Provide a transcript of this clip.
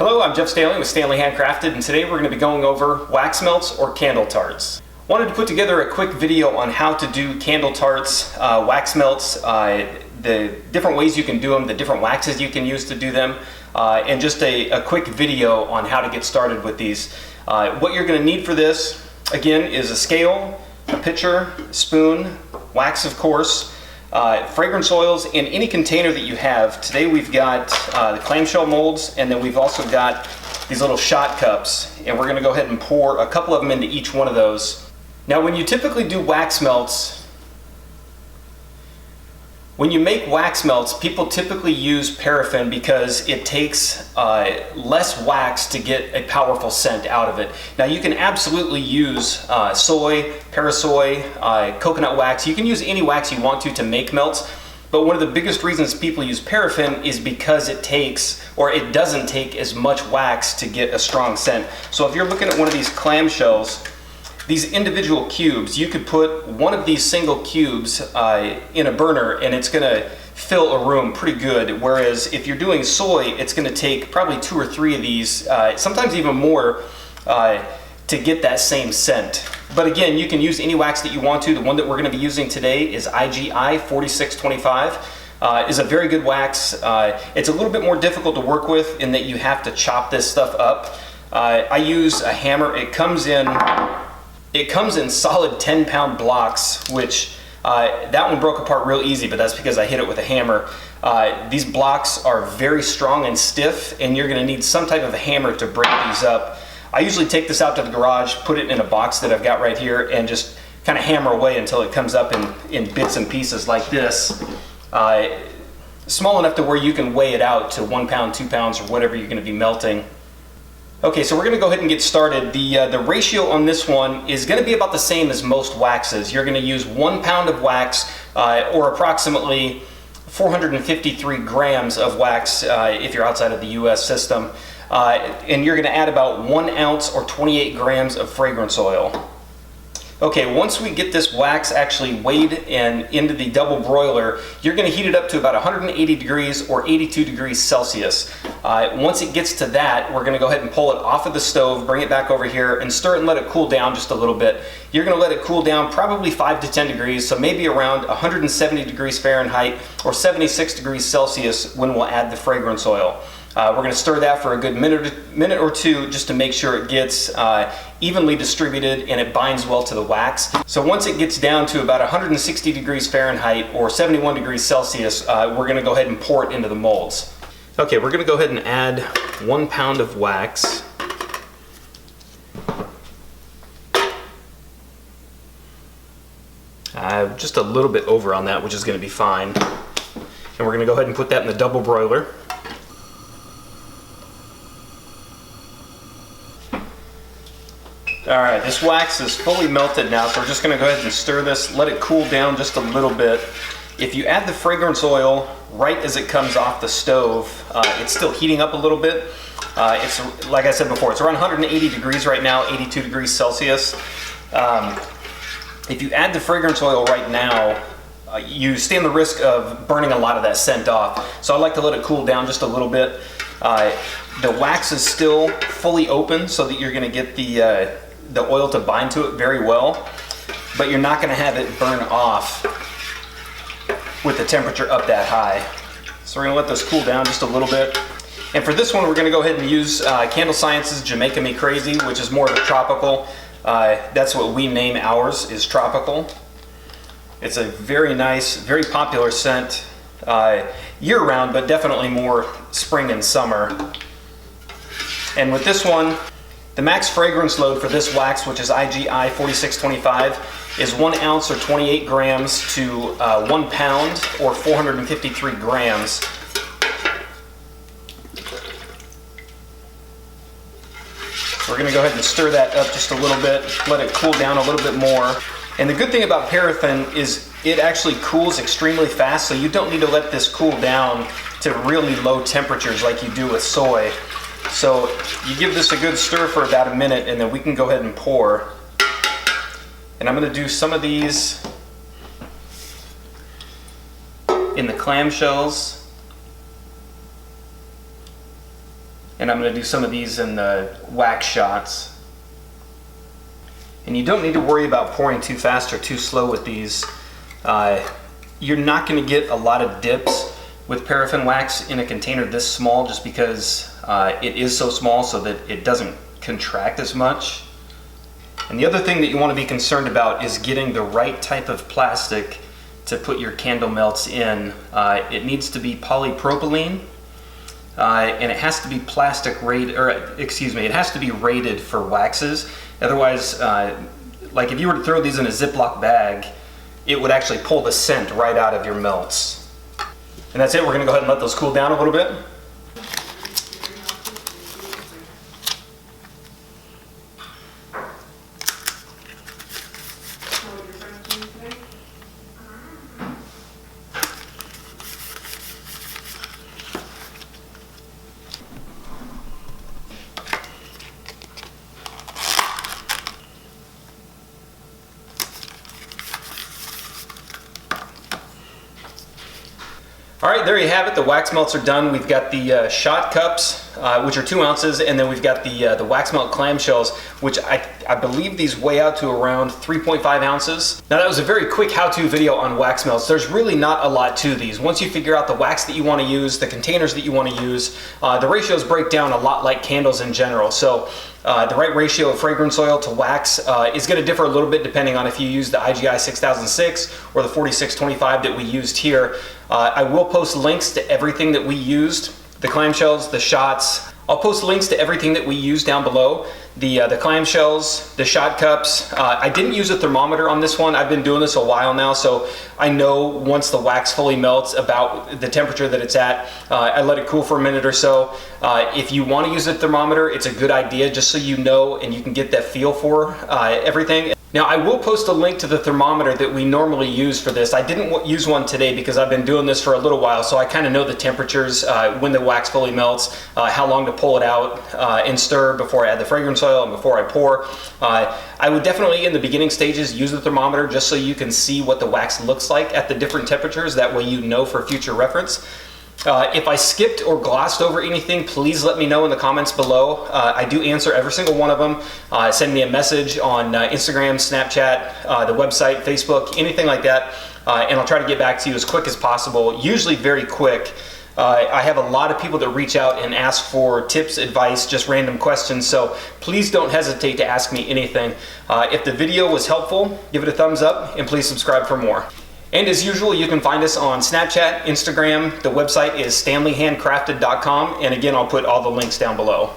Hello, I'm Jeff Stanley with Stanley Handcrafted, and today we're going to be going over wax melts or candle tarts. Wanted to put together a quick video on how to do candle tarts, wax melts, the different ways you can do them, the different waxes you can use to do them, and just a quick video on how to get started with these. What you're going to need for this, again, is a scale, a pitcher, a spoon, wax of course, fragrance oils in any container that you have. Today we've got the clamshell molds, and then we've also got these little shot cups, and we're going to go ahead and pour a couple of them into each one of those. Now when you typically do wax melts, when you make wax melts, people typically use paraffin because it takes less wax to get a powerful scent out of it. Now you can absolutely use soy, parasoy, coconut wax. You can use any wax you want to make melts, but one of the biggest reasons people use paraffin is because it takes, or it doesn't take as much wax to get a strong scent. So if you're looking at one of these clamshells, these individual cubes, you could put one of these single cubes in a burner and it's going to fill a room pretty good. Whereas if you're doing soy, it's going to take probably 2 or 3 of these, sometimes even more, to get that same scent. But again, you can use any wax that you want to. The one that we're going to be using today is IGI 4625. Is a very good wax. It's a little bit more difficult to work with in that you have to chop this stuff up. I use a hammer. It comes in solid 10-pound blocks, which that one broke apart real easy, but that's because I hit it with a hammer. These blocks are very strong and stiff, and you're going to need some type of a hammer to break these up. I usually take this out to the garage, put it in a box that I've got right here, and just kind of hammer away until it comes up in bits and pieces like this. Small enough to where you can weigh it out to 1 pound, 2 pounds, or whatever you're going to be melting. Okay, so we're going to go ahead and get started. The ratio on this one is going to be about the same as most waxes. You're going to use 1 pound of wax, or approximately 453 grams of wax if you're outside of the US system. And you're going to add about 1 ounce or 28 grams of fragrance oil. Okay, once we get this wax actually weighed and into the double broiler, you're going to heat it up to about 180 degrees or 82 degrees Celsius. Once it gets to that, we're going to go ahead and pull it off of the stove, bring it back over here, and stir it and let it cool down just a little bit. You're going to let it cool down probably 5 to 10 degrees, so maybe around 170 degrees Fahrenheit or 76 degrees Celsius when we'll add the fragrance oil. We're going to stir that for a good minute or two just to make sure it gets evenly distributed and it binds well to the wax. So once it gets down to about 160 degrees Fahrenheit or 71 degrees Celsius, we're going to go ahead and pour it into the molds. Okay, we're going to go ahead and add 1 pound of wax. Just a little bit over on that, which is going to be fine. And we're going to go ahead and put that in the double broiler. Alright, this wax is fully melted now, so we're just going to go ahead and stir this, let it cool down just a little bit. If you add the fragrance oil right as it comes off the stove, it's still heating up a little bit. It's, like I said before, it's around 180 degrees right now, 82 degrees Celsius. If you add the fragrance oil right now, you stand the risk of burning a lot of that scent off. So I like to let it cool down just a little bit. The wax is still fully open so that you're going to get the oil to bind to it very well, but you're not going to have it burn off with the temperature up that high. So we're going to let this cool down just a little bit. And for this one, we're going to go ahead and use Candle Science's Jamaica Me Crazy, which is more of a tropical. That's what we name ours, is tropical. It's a very nice, very popular scent year-round, but definitely more spring and summer. And with this one, the max fragrance load for this wax, which is IGI 4625, is 1 ounce or 28 grams to 1 pound or 453 grams. We're going to go ahead and stir that up just a little bit, let it cool down a little bit more. And the good thing about paraffin is it actually cools extremely fast, so you don't need to let this cool down to really low temperatures like you do with soy. So you give this a good stir for about a minute, and then we can go ahead and pour. And I'm going to do some of these in the clamshells. And I'm going to do some of these in the wax shots. And you don't need to worry about pouring too fast or too slow with these. You're not going to get a lot of dips with paraffin wax in a container this small, just because it is so small so that it doesn't contract as much. And the other thing that you want to be concerned about is getting the right type of plastic to put your candle melts in. It needs to be polypropylene. And it has to be it has to be rated for waxes. Otherwise, like if you were to throw these in a Ziploc bag, it would actually pull the scent right out of your melts. And that's it. We're going to go ahead and let those cool down a little bit. All right, there you have it. The wax melts are done. We've got the shot cups, which are 2 ounces, and then we've got the wax melt clamshells, which I believe these weigh out to around 3.5 ounces. Now that was a very quick how-to video on wax melts. There's really not a lot to these. Once you figure out the wax that you want to use, the containers that you want to use, the ratios break down a lot like candles in general. So the right ratio of fragrance oil to wax is going to differ a little bit depending on if you use the IGI 6006 or the 4625 that we used here. I will post links to everything that we used, the clamshells, the shots. I'll post links to everything that we used down below, the clamshells, the shot cups. I didn't use a thermometer on this one. I've been doing this a while now, so I know once the wax fully melts about the temperature that it's at. I let it cool for a minute or so. If you want to use a thermometer, it's a good idea just so you know and you can get that feel for everything. Now I will post a link to the thermometer that we normally use for this. I didn't use one today because I've been doing this for a little while, so I kind of know the temperatures when the wax fully melts, how long to pull it out and stir before I add the fragrance oil and before I pour. I would definitely in the beginning stages use the thermometer just so you can see what the wax looks like at the different temperatures. That way you know for future reference. If I skipped or glossed over anything, please let me know in the comments below. I do answer every single one of them. Send me a message on Instagram, Snapchat, the website, Facebook, anything like that. And I'll try to get back to you as quick as possible, usually very quick. I have a lot of people that reach out and ask for tips, advice, just random questions, so please don't hesitate to ask me anything. If the video was helpful, give it a thumbs up and please subscribe for more. And as usual, you can find us on Snapchat, Instagram. The website is stanleyhandcrafted.com, and again, I'll put all the links down below.